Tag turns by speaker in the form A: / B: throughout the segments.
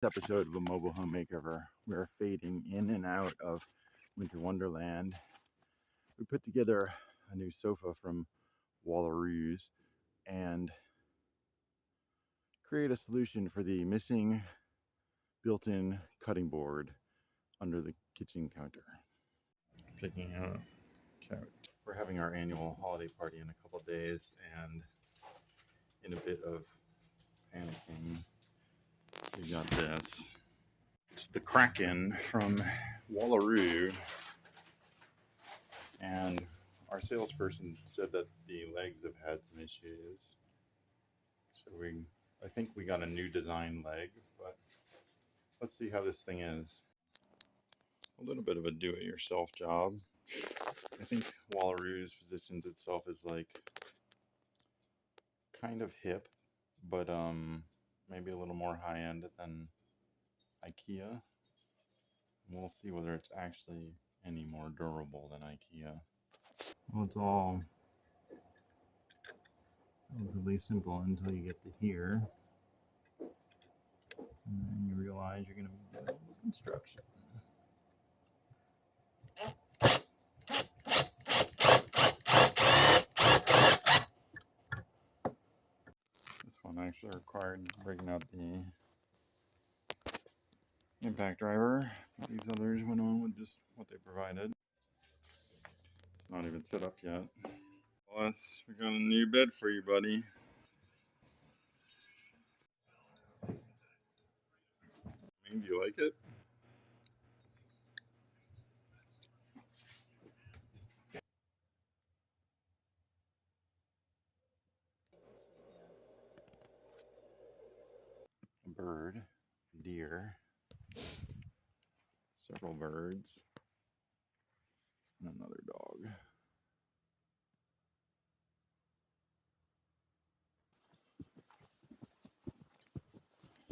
A: Episode of a mobile home makeover. We're fading in and out of Winter Wonderland. We put together a new sofa from Wallaroos and create a solution for the missing built-in cutting board under the kitchen counter. Picking out a couch. We're having our annual holiday party in a couple days, and in a bit of panicking, we got this. It's the Kraken from Wallaroo, and our salesperson said that the legs have had some issues. So I think we got a new design leg, but let's see how this thing is. A little bit of a do-it-yourself job. I think Wallaroos positions itself as like kind of hip, but maybe a little more high-end than IKEA. We'll see whether it's actually any more durable than IKEA. Well, it's all relatively simple until you get to here. And then you realize you're going to be doing construction. This one actually required breaking out the impact driver. These others went on with just what they provided. It's not even set up yet. Plus, we got a new bed for you, buddy. Do you like it? A bird, deer, several birds, and another dog.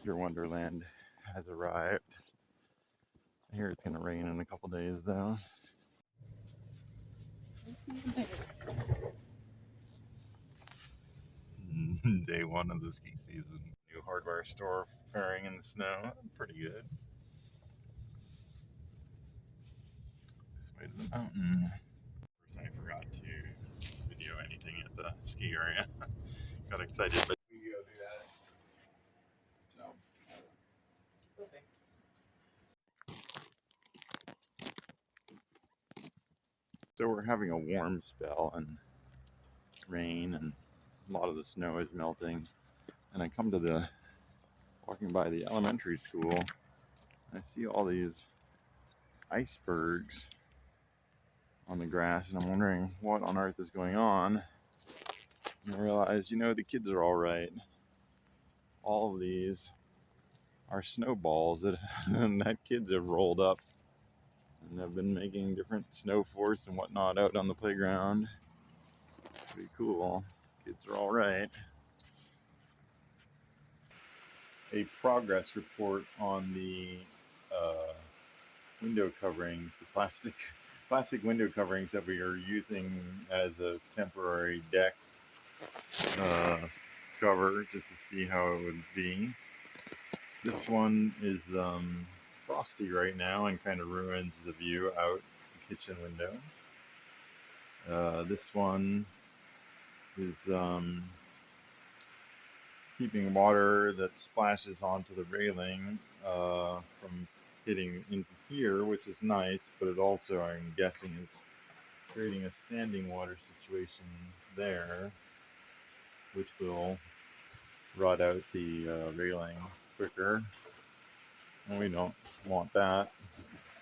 A: Your Wonderland has arrived. I hear it's gonna rain in a couple days though. Day one of the ski season. New hardware store faring in the snow. Pretty good. This way to the mountain. First, I forgot to video anything at the ski area. Got excited, but we go do that. So, we'll see. So we're having a warm spell and rain, and a lot of the snow is melting. And I come to walking by the elementary school, and I see all these icebergs on the grass, and I'm wondering what on earth is going on. And I realize, the kids are all right. All of these are snowballs that kids have rolled up and have been making different snow forts and whatnot out on the playground. Pretty cool. Kids are all right. A progress report on the window coverings, the plastic window coverings that we are using as a temporary deck cover, just to see how it would be. This one is frosty right now and kind of ruins the view out the kitchen window. This one is keeping water that splashes onto the railing from hitting into here, which is nice, but it also, I'm guessing, is creating a standing water situation there, which will rot out the railing quicker, and we don't want that.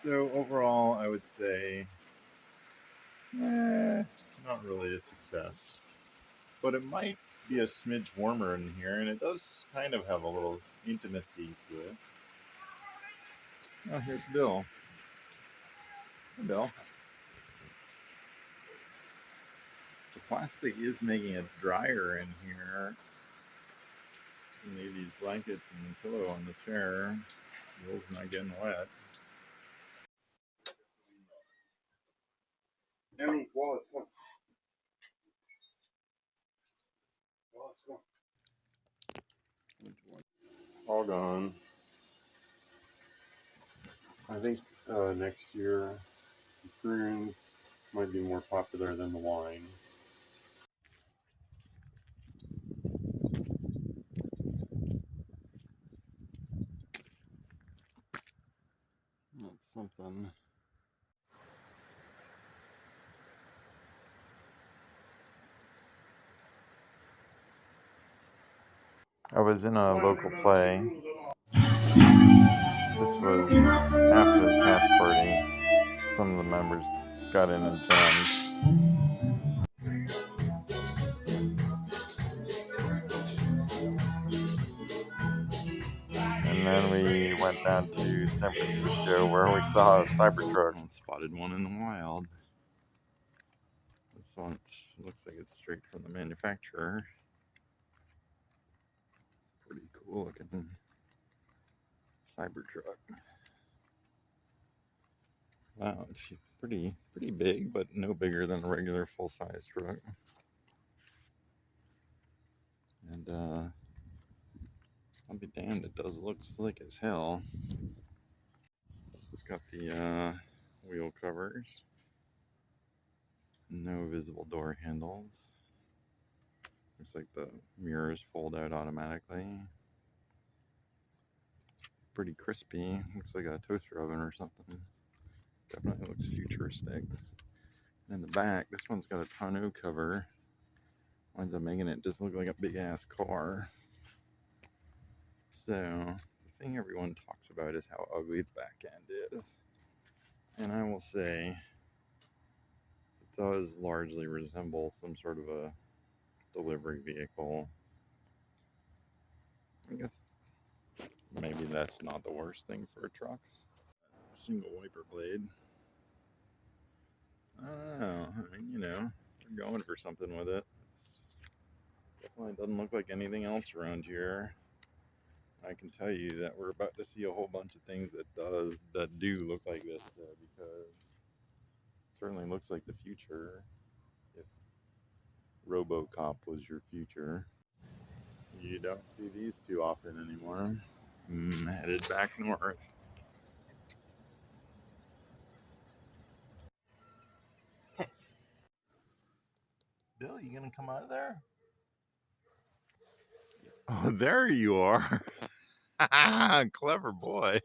A: So overall, I would say not really a success, but it might be a smidge warmer in here, and it does kind of have a little intimacy to it. Oh, here's Bill. Hey, Bill. The plastic is making it drier in here. Leave these blankets and pillow on the chair. Bill's not getting wet.
B: Emmy, Wallace, come. Wallace, come.
A: All gone. I think next year the prunes might be more popular than the wine. That's something. I was in a local play. This was after the cast party. Some of the members got in and jammed. And then we went down to San Francisco where we saw a Cybertruck and spotted one in the wild. This one looks like it's straight from the manufacturer. Pretty cool looking Cybertruck. Wow, it's pretty big, but no bigger than a regular full-size truck. And I'll be damned, it does look slick as hell. It's got the wheel covers, no visible door handles. Looks like the mirrors fold out automatically. Pretty crispy. Looks like a toaster oven or something. Definitely looks futuristic. And in the back, this one's got a tonneau cover. Winds up making it just look like a big ass car. So the thing everyone talks about is how ugly the back end is. And I will say it does largely resemble some sort of a delivery vehicle. I guess maybe that's not the worst thing for a truck. A single wiper blade. I don't know. I mean, you know, they're going for something with it. It definitely doesn't look like anything else around here. I can tell you that we're about to see a whole bunch of things that do look like this, though, because it certainly looks like the future. If RoboCop was your future, you don't see these too often anymore. Headed back north. Bill, you gonna come out of there? Oh, there you are. Clever boy.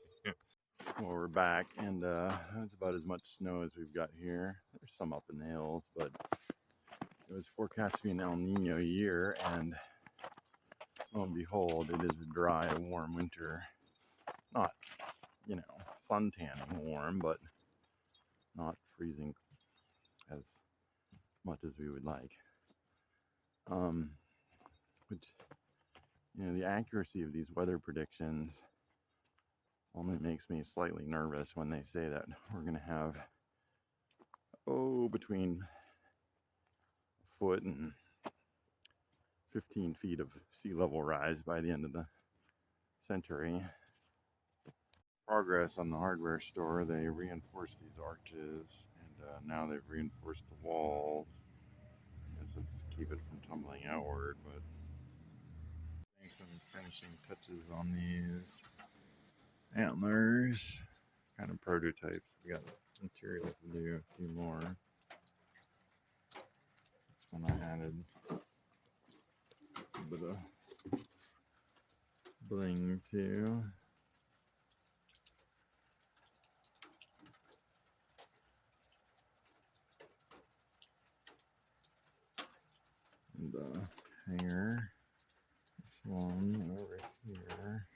A: Well, we're back, and that's about as much snow as we've got here. There's some up in the hills, but it was forecast to be an El Nino year, and lo and behold, it is a dry, warm winter. Not, you know, sun tanning warm, but not freezing as much as we would like. But, you know, the accuracy of these weather predictions only makes me slightly nervous when they say that we're going to have, between a foot and 15 feet of sea level rise by the end of the century. Progress on the hardware store, they reinforced these arches, and now they've reinforced the walls. It's to keep it from tumbling outward, but doing some finishing touches on these antlers, kind of prototypes. We got materials to do a few more. This one I added a bit of bling to. And the hanger, this one over here.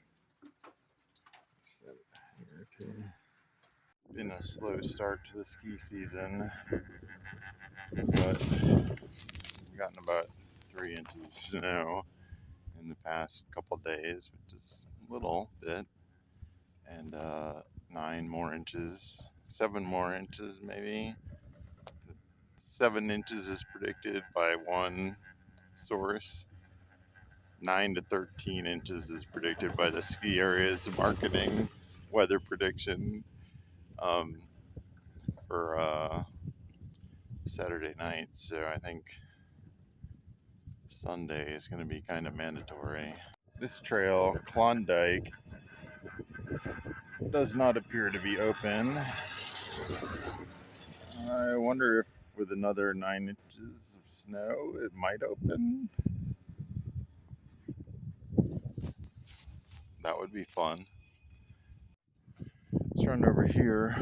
A: Set hanger too. Been a slow start to the ski season, but we've gotten about 3 inches of snow in the past couple days, which is a little bit, and 9 more inches, 7 more inches maybe. 7 inches is predicted by one source. 9 to 13 inches is predicted by the ski area's marketing weather prediction for Saturday night. So I think Sunday is going to be kind of mandatory. This trail, Klondike, does not appear to be open. I wonder if with another 9 inches of snow it might open. That would be fun. Let's run over here.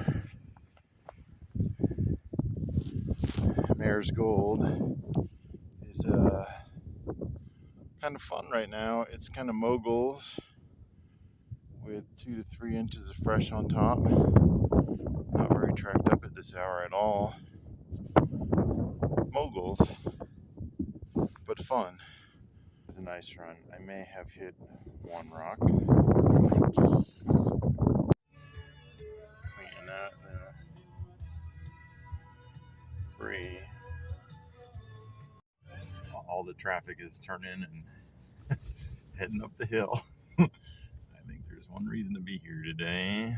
A: Mare's Gold is kind of fun right now. It's kind of moguls with 2 to 3 inches of fresh on top. Not very tracked up at this hour at all. Moguls, but fun. It's a nice run. I may have hit one rock. Cleaning out the debris. All the traffic is turning and heading up the hill. I think there's one reason to be here today.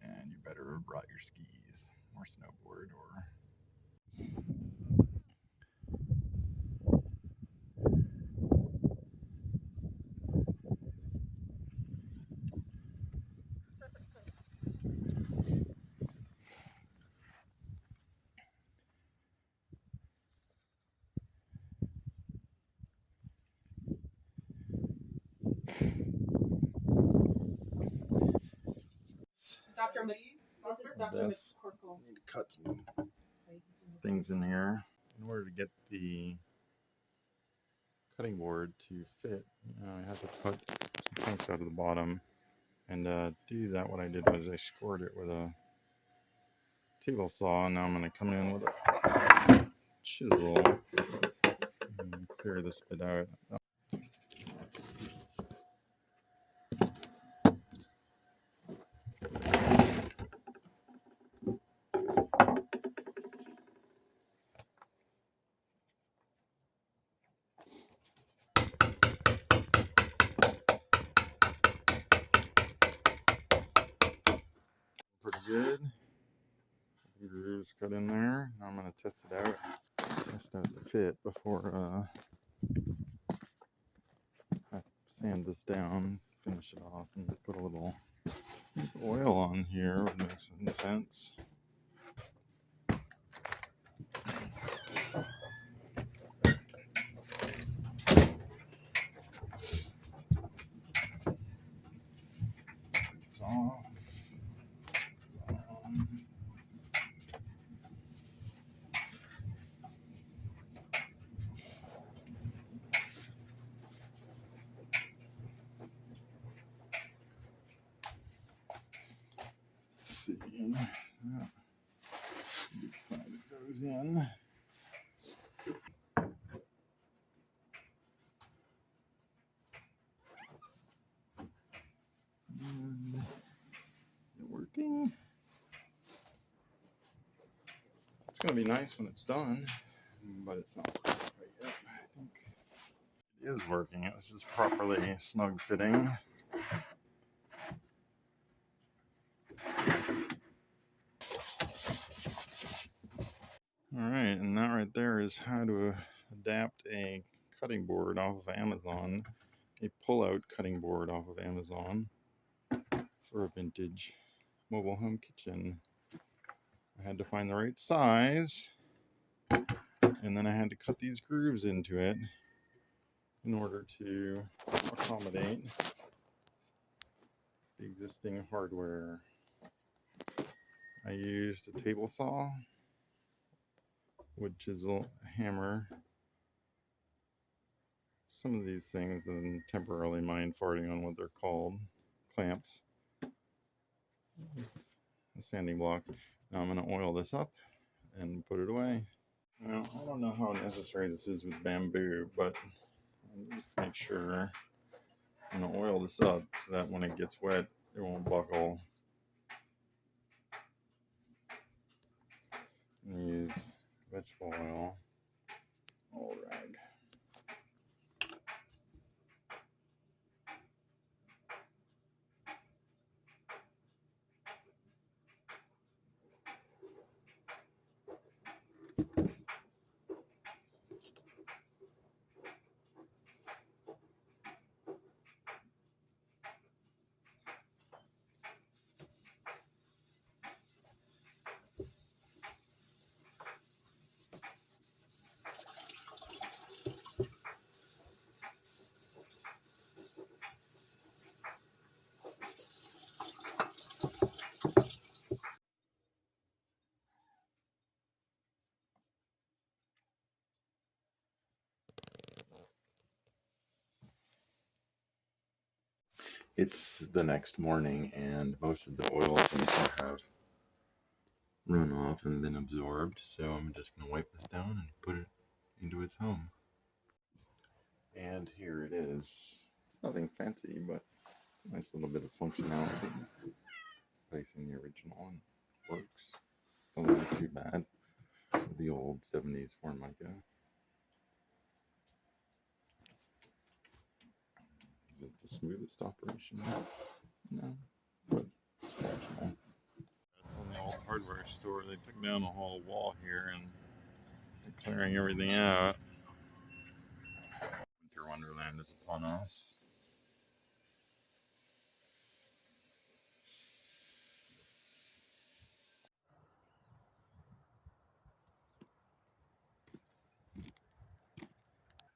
A: And you better have brought your skis or snowboard or... This, I need to cut some things in here in order to get the cutting board to fit. I have to cut some chunks out of the bottom, and to do that, what I did was I scored it with a table saw. And now I'm going to come in with a chisel and clear this bit out. Pretty good. Grooves cut in there. Now I'm going to test it out. Test out the fit before I sand this down, finish it off, and put a little oil on here. Would make some sense. It's off. Let's see. Good side it goes in. And is it working? It's going to be nice when it's done, but it's not working quite yet. I think it is working. It was just properly snug fitting. Alright, and that right there is how to adapt a cutting board off of Amazon, a pull-out cutting board off of Amazon for a vintage mobile home kitchen. I had to find the right size, and then I had to cut these grooves into it in order to accommodate the existing hardware. I used a table saw, wood chisel, a hammer, some of these things, and temporarily mind farting on what they're called, clamps, a sanding block. Now I'm going to oil this up and put it away. Now, I don't know how necessary this is with bamboo, but I'll just make sure I'm going to oil this up so that when it gets wet, it won't buckle. And use vegetable oil, oil rag. It's the next morning and most of the oil seems to have run off and been absorbed, so I'm just going to wipe this down and put it into its home. And here it is. It's nothing fancy, but it's a nice little bit of functionality. Placing the original and works. Doesn't look too bad with the old 70s Formica. Is it the smoothest operation? No, but it's functional. That's on the old hardware store. They took down the whole wall here and they're clearing everything out. Winter Wonderland is upon us.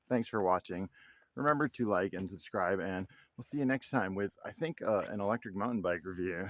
A: Thanks for watching. Remember to like and subscribe, and we'll see you next time with, I think, an electric mountain bike review.